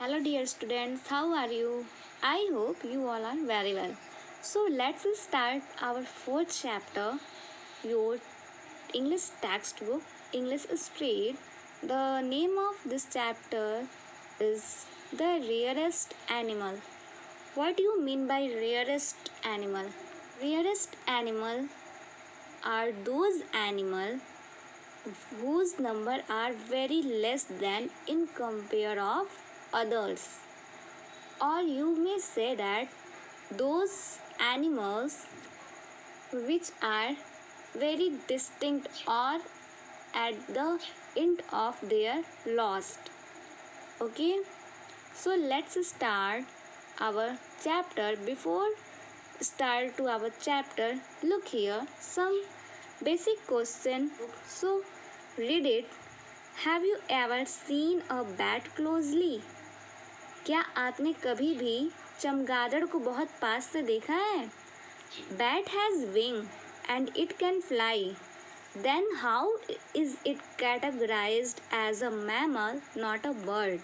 Hello, dear students. How are you? I hope you all are very well. So, let's start our fourth chapter, your English textbook, English Street. The name of this chapter is The Rarest Animal. What do you mean by rarest animal? Rarest animal are those animals whose number are very less than in compare of others, or you may say that those animals which are very distinct or at the end of their lost. Okay, so let's start our chapter. Before start to our chapter, look here some basic question. So read it. Have you ever seen a bat closely? क्या आपने कभी भी चमगादड़ को बहुत पास से देखा है? Bat has wing and it can fly. Then how is it categorized as a mammal, not a bird?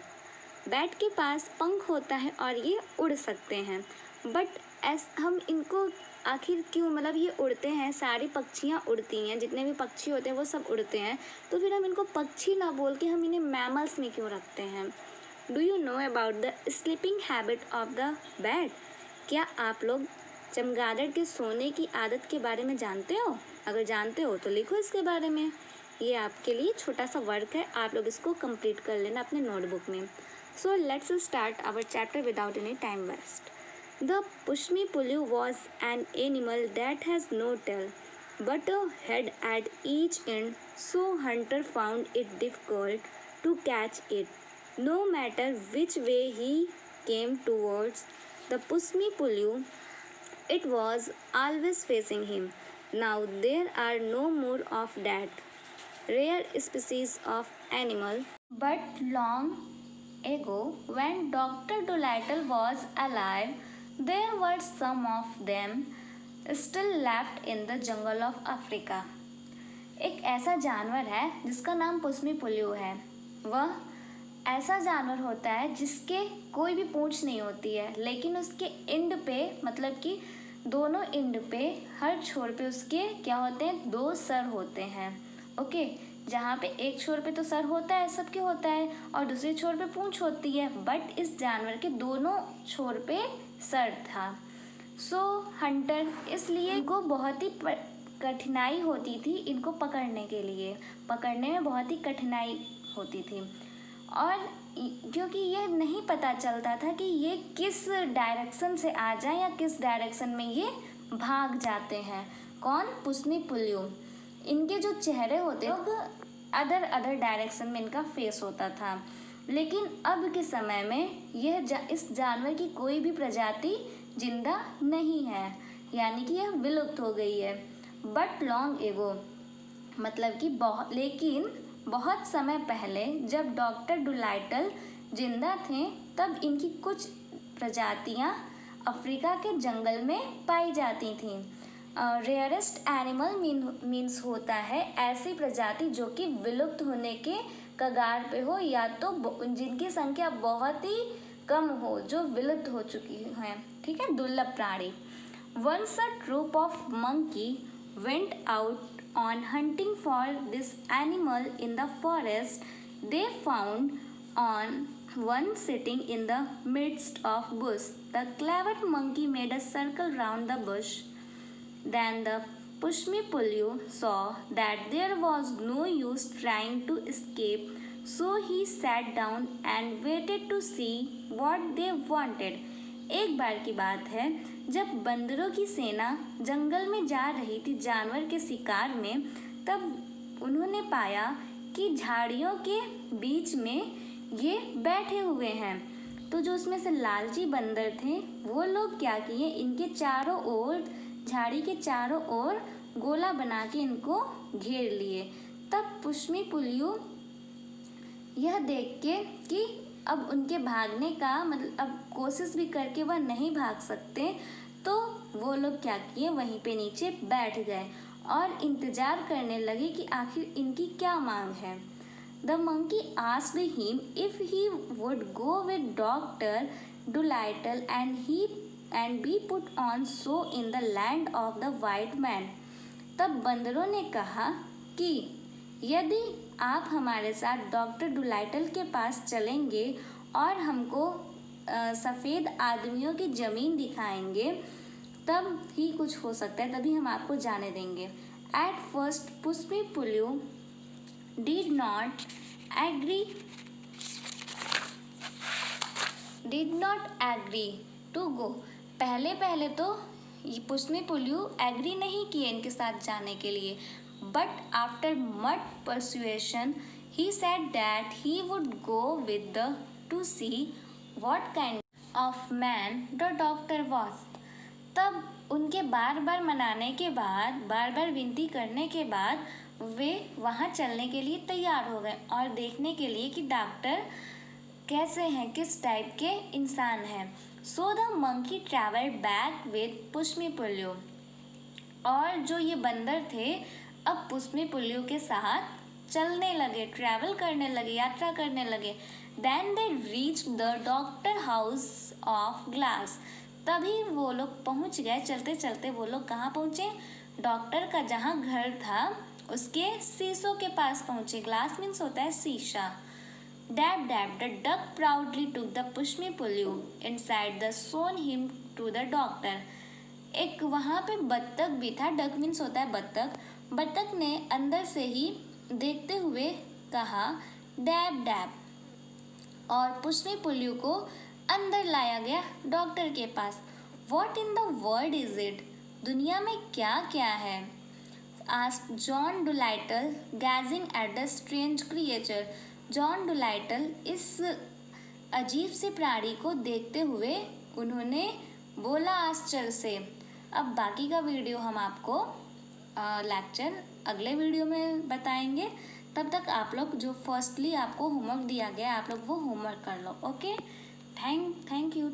Bat के पास पंख होता है और ये उड़ सकते हैं, बट हम इनको आखिर क्यों, मतलब ये उड़ते हैं, सारी पक्षियाँ उड़ती हैं, जितने भी पक्षी होते हैं वो सब उड़ते हैं, तो फिर हम इनको पक्षी ना बोल के हम इन्हें मैमल्स में क्यों रखते हैं? Do you know about the sleeping habit of the bat? क्या आप लोग चमगादड़ के सोने की आदत के बारे में जानते हो? अगर जानते हो तो लिखो इसके बारे में। ये आपके लिए छोटा सा वर्क है, आप लोग इसको कंप्लीट कर लेना अपने नोटबुक में। So let's start our chapter without any time waste. The pushmi pullyu was an animal that has no tail but a head at each end, so hunter found it difficult to catch it. No matter which way he came towards the Pusmi Pulu, it was always facing him. Now there are no more of that rare species of animal. But long ago, when Dr. Dolittle was alive, there were some of them still left in the jungle of Africa. एक ऐसा जानवर है जिसका नाम पुस्मी पुलियो है। वह ऐसा जानवर होता है जिसके कोई भी पूंछ नहीं होती है, लेकिन उसके एंड पे, मतलब कि दोनों एंड पे, हर छोर पे उसके क्या होते हैं, दो सर होते हैं। ओके, जहाँ पे एक छोर पे तो सर होता है, सबके होता है, और दूसरे छोर पे पूंछ होती है, बट इस जानवर के दोनों छोर पे सर था। सो हंटर, इसलिए इनको बहुत ही कठिनाई होती थी इनको पकड़ने के लिए, पकड़ने में बहुत ही कठिनाई होती थी, और क्योंकि ये नहीं पता चलता था कि ये किस डायरेक्शन से आ जाए या किस डायरेक्शन में ये भाग जाते हैं। कौन? पुस्मी पुलियो। इनके जो चेहरे होते हैं अदर डायरेक्शन में इनका फेस होता था, लेकिन अब के समय में इस जानवर की कोई भी प्रजाति जिंदा नहीं है, यानी कि यह विलुप्त हो गई है। बट लॉन्ग एगो, मतलब कि बहुत समय पहले जब डॉक्टर डुलाइटल जिंदा थे, तब इनकी कुछ प्रजातियां अफ्रीका के जंगल में पाई जाती थीं। रेयरेस्ट एनिमल मीन्स होता है ऐसी प्रजाति जो कि विलुप्त होने के कगार पे हो, या तो जिनकी संख्या बहुत ही कम हो, जो विलुप्त हो चुकी हैं। ठीक है, दुर्लभ प्राणी। Once a troop of monkey went out on hunting for this animal in the forest. They found one sitting in the midst of bush. The clever monkey made a circle round the bush. Then the Pushmi Pulyu saw that there was no use trying to escape, so he sat down and waited to see what they wanted. एक बार की बात है, जब बंदरों की सेना जंगल में जा रही थी जानवर के शिकार में, तब उन्होंने पाया कि झाड़ियों के बीच में ये बैठे हुए हैं। तो जो उसमें से लालची बंदर थे, वो लोग क्या किए, इनके चारों ओर, झाड़ी के चारों ओर गोला बना के इनको घेर लिए। तब पुष्मी पुलियो यह देख के कि अब उनके भागने का, मतलब अब कोशिश भी करके वह नहीं भाग सकते, तो वो लोग क्या किए, वहीं पे नीचे बैठ गए और इंतज़ार करने लगे कि आखिर इनकी क्या मांग है। The monkey asked him if he would go with Dr. Dolittle and be put on so in the land of the white man. तब बंदरों ने कहा कि यदि आप हमारे साथ डॉक्टर डुलाइटल के पास चलेंगे और हमको सफ़ेद आदमियों की ज़मीन दिखाएंगे तब ही कुछ हो सकता है, तभी हम आपको जाने देंगे. At first Puspipullu did not agree to go. पहले तो पुष्पिपुल्यू एग्री नहीं किए इनके साथ जाने के लिए. But after much persuasion he said that he would go with to see what kind of man the doctor was. तब उनके बार बार मनाने के बाद, बार बार विनती करने के बाद वे वहाँ चलने के लिए तैयार हो गए और देखने के लिए कि डॉक्टर कैसे हैं, किस टाइप के इंसान हैं. So the monkey travel back with pushmi pullyu. और जो ये बंदर थे अब पुष्पिपुल्यू के साथ चलने लगे, ट्रैवल करने लगे, यात्रा करने लगे. Then they reach the doctor house of glass. तभी वो लोग पहुंच गए, चलते चलते वो लोग कहाँ पहुँचे? डॉक्टर का जहाँ घर था उसके शीशों के पास पहुँचे. ग्लास मीन्स होता है शीशा. Dab Dab the duck proudly took the pushmi pullyu inside the shown him to the doctor. एक वहाँ पे बत्तख भी था. डक मीन्स होता है बत्तख. बत्तख ने अंदर से ही देखते हुए कहा डैब डैब, और पुष्पिपुल्यू को अंदर लाया गया डॉक्टर के पास. What in the world is it? दुनिया में क्या क्या है? Asked John Dolittle gazing at the strange creature. John Dolittle इस अजीब से प्राणी को देखते हुए उन्होंने बोला आश्चर्य से. अब बाकी का वीडियो हम आपको लेक्चर अगले वीडियो में बताएंगे. तब तक आप लोग जो फर्स्टली आपको होमवर्क दिया गया आप लोग वो होमवर्क कर लो. Okay, thank you.